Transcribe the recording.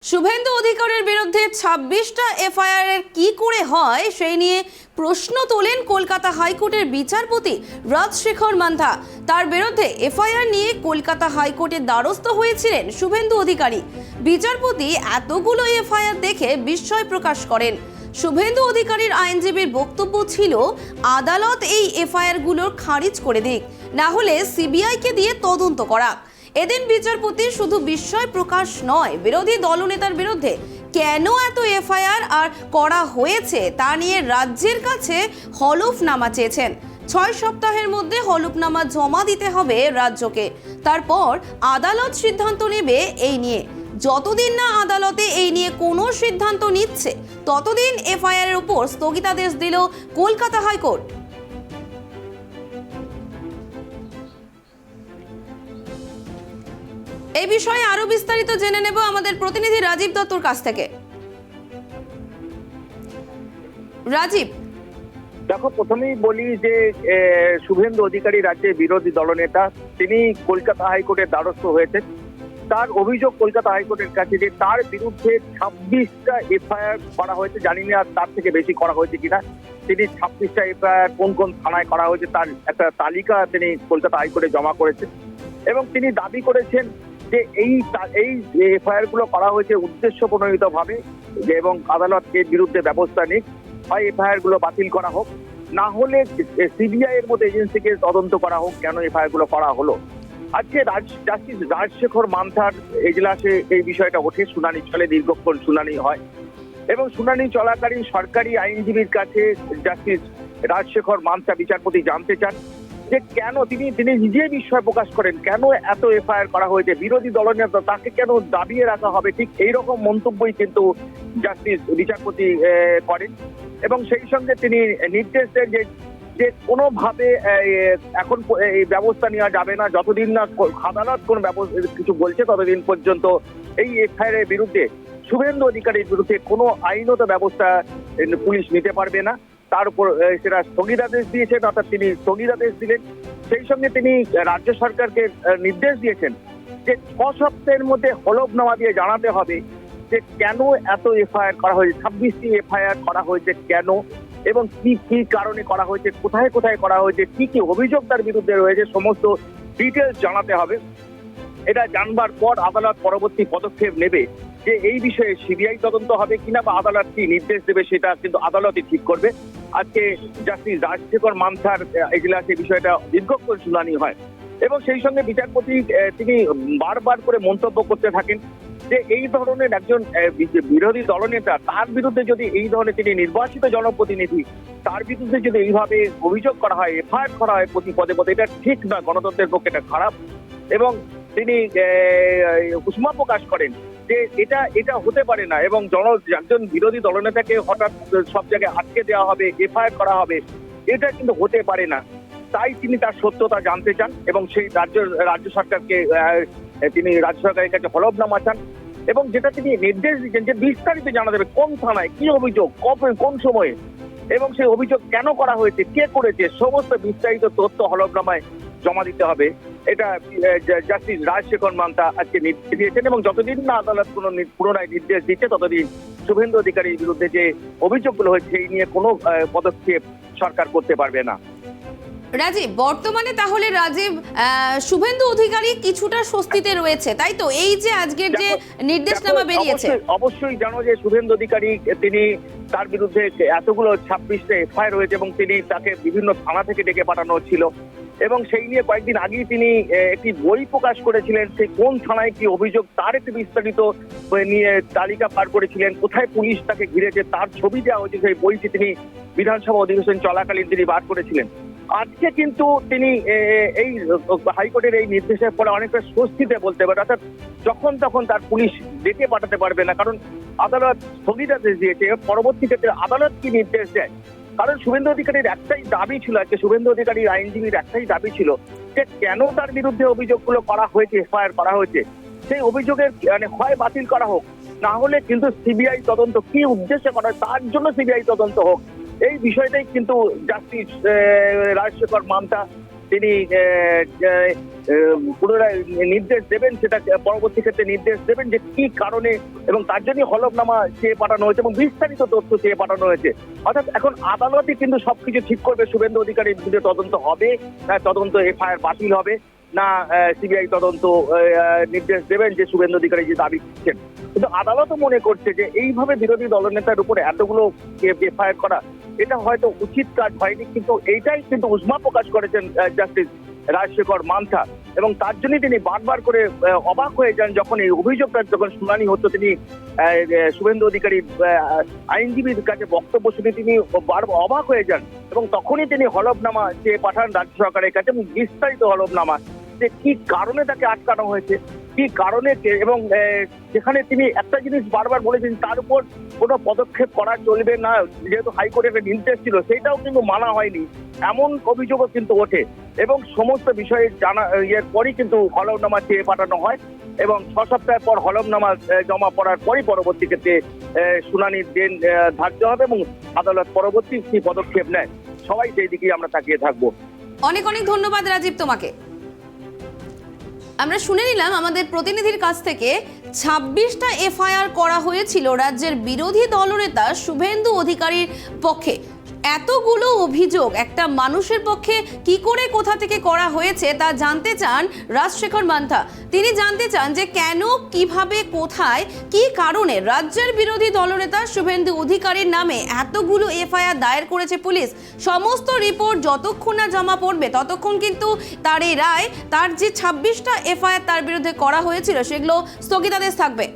শুভেন্দু অধিকারীর বিরুদ্ধে ২৬টা এফআইআর কি করে হয় সেই নিয়ে প্রশ্ন তোলেন কলকাতা হাইকোর্টের বিচারপতি রাজশেখর মান্থা। তার বিরুদ্ধে এফআইআর নিয়ে কলকাতা হাইকোর্টের দ্বারস্থ হয়েছিলেন শুভেন্দু অধিকারী। বিচারপতি এতগুলো এফআইআর দেখে বিস্ময় প্রকাশ করেন। শুভেন্দু অধিকারীর আইনজীবীর বক্তব্য ছিল, আদালত এই এফআইআর গুলো খারিজ করে দিক, না হলে সিবিআইকে দিয়ে তদন্ত করা। এদিন বিচারপতি শুধু বিস্ময় প্রকাশ নয়, বিরোধী দলনেতার বিরুদ্ধে কেন এত এফআইআর আর করা হয়েছে তা নিয়ে রাজ্যের কাছে হলফনামা চেয়েছেন। ৬ সপ্তাহের মধ্যে হলফনামা জমা দিতে হবে রাজ্যকে, তারপর আদালত সিদ্ধান্ত নেবে এই নিয়ে। যতদিন না আদালতে এই নিয়ে কোনো সিদ্ধান্ত নিচ্ছে ততদিন এফআইআর এর উপর স্থগিতাদেশ দিল কলকাতা হাইকোর্ট। এই বিষয়ে আরো বিস্তারিত জেনে নেব আমাদের প্রতিনিধি রাজীব দত্তর কাছ থেকে। রাজীব, দেখো, প্রথমেই বলি যে শুভেন্দু অধিকারী রাজ্যের বিরোধী দলনেতা, তিনি কলকাতা হাইকোর্টের দ্বারস্থ হয়েছেন। তার অভিযোগ কলকাতা হাইকোর্টের কাছে যে তার বিরুদ্ধে ২৬টা এফআইআর করা হয়েছে। জানি না তার থেকে বেশি করা হয়েছে কিনা। তিনি ২৬টা এফআইআর কোন কোন থানায় করা হয়েছে তার একটা তালিকা তিনি কলকাতা হাইকোর্টে জমা করেছেন এবং তিনি দাবি করেছেন যে এই এফআইআর গুলো করা হয়েছে উদ্দেশ্য প্রণোদিত ভাবে, এবং আদালত এর বিরুদ্ধে ব্যবস্থা নিক, হয় এফআইআর গুলো বাতিল করা হোক, না হলে সিবিআই এর মতো এজেন্সিকে তদন্ত করা হোক কেন এফআইআর গুলো করা হলো। আজকে জাস্টিস রাজশেখর মান্থার এজলাসে এই বিষয়টা ওঠে, শুনানি চলে, দীর্ঘক্ষণ শুনানি হয় এবং শুনানি চলাকালীন সরকারি আইনজীবীর কাছে জাস্টিস রাজশেখর মান্থা বিচারপতি জানতে চান যে কেন তিনি নিজেই বিস্ময় প্রকাশ করেন, কেন এত এফআইআর করা হয়েছে, বিরোধী দলনেতা তাকে কেন দাবিয়ে রাখা হবে। ঠিক এইরকম মন্তব্যই কিন্তু জাস্টিস বিচারপতি করেন এবং সেই সঙ্গে তিনি নির্দেশ দেন যে কোনোভাবে এখন এই ব্যবস্থা নেওয়া যাবে না, যতদিন না আদালত কোনো কিছু বলছে ততদিন পর্যন্ত এই এফআইআর এর বিরুদ্ধে, শুভেন্দু অধিকারীর বিরুদ্ধে কোনো আইনত ব্যবস্থা পুলিশ নিতে পারবে না। তার উপর সেটা স্থগিতাদেশ দিয়েছেন, অর্থাৎ তিনি স্থগিতাদেশ দিলেন। সেই সঙ্গে তিনি রাজ্য সরকারকে নির্দেশ দিয়েছেন যে ৬ সপ্তাহের মধ্যে হলফনামা দিয়ে জানাতে হবে যে কেন এত এফআইআর করা হয়েছে, ২৬টি এফআইআর করা হয়েছে কেন, এবং কি কি কারণে করা হয়েছে, কোথায় কোথায় করা হয়েছে, কি কি অভিযোগ তার বিরুদ্ধে রয়েছে, সমস্ত ডিটেলস জানাতে হবে। এটা জানবার পর আদালত পরবর্তী পদক্ষেপ নেবে যে এই বিষয়ে সিবিআই তদন্ত হবে কিনা বা আদালত কি নির্দেশ দেবে সেটা কিন্তু আদালতই ঠিক করবে। আজকে জাস্টিস রাজশেখর মান্থার এজলাসে বিষয়টা দীর্ঘক্ষণ শুনানি হয় এবং সেই সঙ্গে বিচারপতি তিনি বারবার করে মন্তব্য করতে থাকেন যে এই ধরনের একজন বিরোধী দলনেতা, তার বিরুদ্ধে যদি এই ধরনের, তিনি নির্বাচিত জনপ্রতিনিধি, তার বিরুদ্ধে যদি এইভাবে অভিযোগ করা হয়, এফআইআর করা হয় প্রতি পদে পদে, এটা ঠিক নয়, গণতন্ত্রের পক্ষে এটা খারাপ। এবং তিনি উষ্মা প্রকাশ করেন যে এটা হতে পারে না এবং একজন বিরোধী দলনেতাকে হঠাৎ সব জায়গায় আটকে দেওয়া হবে, এফআইআর করা হবে, এটা কিন্তু হতে পারে না। তাই তিনি তার সত্যতা জানতে চান এবং সেই রাজ্য সরকারকে তিনি রাজ্য সরকারের কাছে হলফনামা চান এবং যেটা তিনি নির্দেশ দিচ্ছেন যে বিস্তারিত জানা যাবে কোন থানায় কি অভিযোগ, কবে, কোন সময়ে এবং সেই অভিযোগ কেন করা হয়েছে, কে করেছে, সমস্ত বিস্তারিত তথ্য হলফনামায় জমা দিতে হবে। এটা জাস্টিস রাজশেখর মান্থা আজকে নির্দেশ দিয়েছেন এবং যতদিন না আদালত কোনো পুনরায় নির্দেশ দিচ্ছে ততদিন শুভেন্দু অধিকারীর বিরুদ্ধে যে অভিযোগগুলো হয়েছে সেই নিয়ে কোনো পদক্ষেপ সরকার করতে পারবে না। রাজীব, বর্তমানে তাহলে শুভেন্দু অধিকারী কিছুটা স্বস্তিতে রয়েছে, তাই তো? এই যে আজকের যে নির্দেশনামা বেরিয়েছে, অবশ্যই জানো যে শুভেন্দু অধিকারী, তিনি তার বিরুদ্ধে এতগুলো ২৬টা এফআইআর হয়েছে এবং তাকে বিভিন্ন থানা থেকে ডেকে পাঠানো ছিল এবং সেই নিয়ে কয়েকদিন আগেই তিনি একটি বই প্রকাশ করেছিলেন, সেই কোন থানায় কি অভিযোগ তার একটি বিস্তারিত নিয়ে তালিকা পার করেছিলেন, কোথায় পুলিশ তাকে ঘিরেছে তার ছবি দেওয়া হয়েছে, সেই বইটি তিনি বিধানসভা অধিবেশন চলাকালীন তিনি বার করেছিলেন। আজকে কিন্তু তিনি এই হাইকোর্টের এই নির্দেশের পরে অনেকটা স্বস্তিতে বলতে পারে, অর্থাৎ যখন তখন তার পুলিশ ডেকে পাঠাতে পারবে না, কারণ আদালত স্থগিতাদেশ দিয়েছে। পরবর্তী ক্ষেত্রে আদালত কি নির্দেশ দেয়, কারণ শুভেন্দু অধিকারীর একটাই দাবি ছিল, আজকে শুভেন্দু অধিকারীর আইনজীবীর একটাই দাবি ছিল যে কেন তার বিরুদ্ধে অভিযোগগুলো করা হয়েছে, এফআইআর করা হয়েছে, সেই অভিযোগের হয় বাতিল করা হোক, না হলে কিন্তু সিবিআই তদন্ত, কি উদ্দেশ্যে করা হয় তার জন্য সিবিআই তদন্ত হোক। এই বিষয়টাই কিন্তু জাস্টিস রাজশেখর মান্থা তিনি পুনরায় নির্দেশ দেবেন, সেটা পরবর্তী ক্ষেত্রে নির্দেশ দেবেন যে কি কারণে, এবং তার জন্যই হলফনামা চেয়ে পাঠানো হয়েছে এবং বিস্তারিত তথ্য চেয়ে পাঠানো হয়েছে। অর্থাৎ এখন আদালতই কিন্তু সবকিছু ঠিক করবে, শুভেন্দু অধিকারীর বিরুদ্ধে তদন্ত হবে না তদন্ত এফআইআর বাতিল হবে না সিবিআই তদন্ত নির্দেশ দেবেন যে শুভেন্দু অধিকারী যে দাবি করছেন। কিন্তু আদালতও মনে করছে যে এইভাবে বিরোধী দলনেতার উপরে এতগুলো এফআইআর করা এটা হয়তো উচিত কাজ হয়নি, কিন্তু এইটাই কিন্তু উষ্মা প্রকাশ করেছেন জাস্টিস রাজশেখর মান্থা, এবং তার জন্য তিনি বারবার করে অবাক হয়ে যান যখন এই অভিযোগটা যখন শুনানি হতো। তিনি শুভেন্দু অধিকারীর আইনজীবীর কাছে বক্তব্য শুনে তিনি বারবার অবাক হয়ে যান এবং তখনই তিনি হলফনামা চেয়ে পাঠান রাজ্য সরকারের কাছে, এবং বিস্তারিত হলফনামা যে কি কারণে তাকে আটকানো হয়েছে, কি কারণে, এবং যেখানে তিনি একটা জিনিস বারবার বলেছেন তার উপর কোনো পদক্ষেপ করা চলবে না, যেহেতু হাইকোর্টের একটা নির্দেশ ছিল সেটাও কিন্তু মানা হয়নি, এমন অভিযোগও কিন্তু ওঠে। এবং সমস্ত বিষয়ে জানা এর পরই কিন্তু হলফনামা চেয়ে পাঠানো হয় এবং 6 সপ্তাহ পর হলফনামা জমা পড়ার পরই পরবর্তী ক্ষেত্রে শুনানির দিন ধার্য হবে এবং আদালত পরবর্তী কি পদক্ষেপ নেয়, সবাই সেই দিকেই আমরা তাকিয়ে থাকবো। অনেক অনেক ধন্যবাদ রাজীব তোমাকে। আমরা শুনে নিলাম আমাদের প্রতিনিধির কাছ থেকে 26টা এফআইআর করা হয়েছিল রাজ্যের বিরোধী দলনেতা শুভেন্দু অধিকারীর পক্ষে। এতগুলো অভিযোগ একটা মানুষের পক্ষে কি করে কোথা থেকে করা হয়েছে তা জানতে চান রাজশেখর মান্থা। তিনি জানতে চান যে কেন, কিভাবে, কোথায়, কি কারণে রাজ্যের বিরোধী দলনেতা শুভেন্দু অধিকারীর নামে এতগুলো এফআইআর দায়ের করেছে পুলিশ। সমস্ত রিপোর্ট যতক্ষণ না জমা পড়বে ততক্ষণ কিন্তু তার এই রায়, তার যে 26টা এফআইআর তার বিরুদ্ধে করা হয়েছিল সেগুলো স্থগিতাদেশ থাকবে।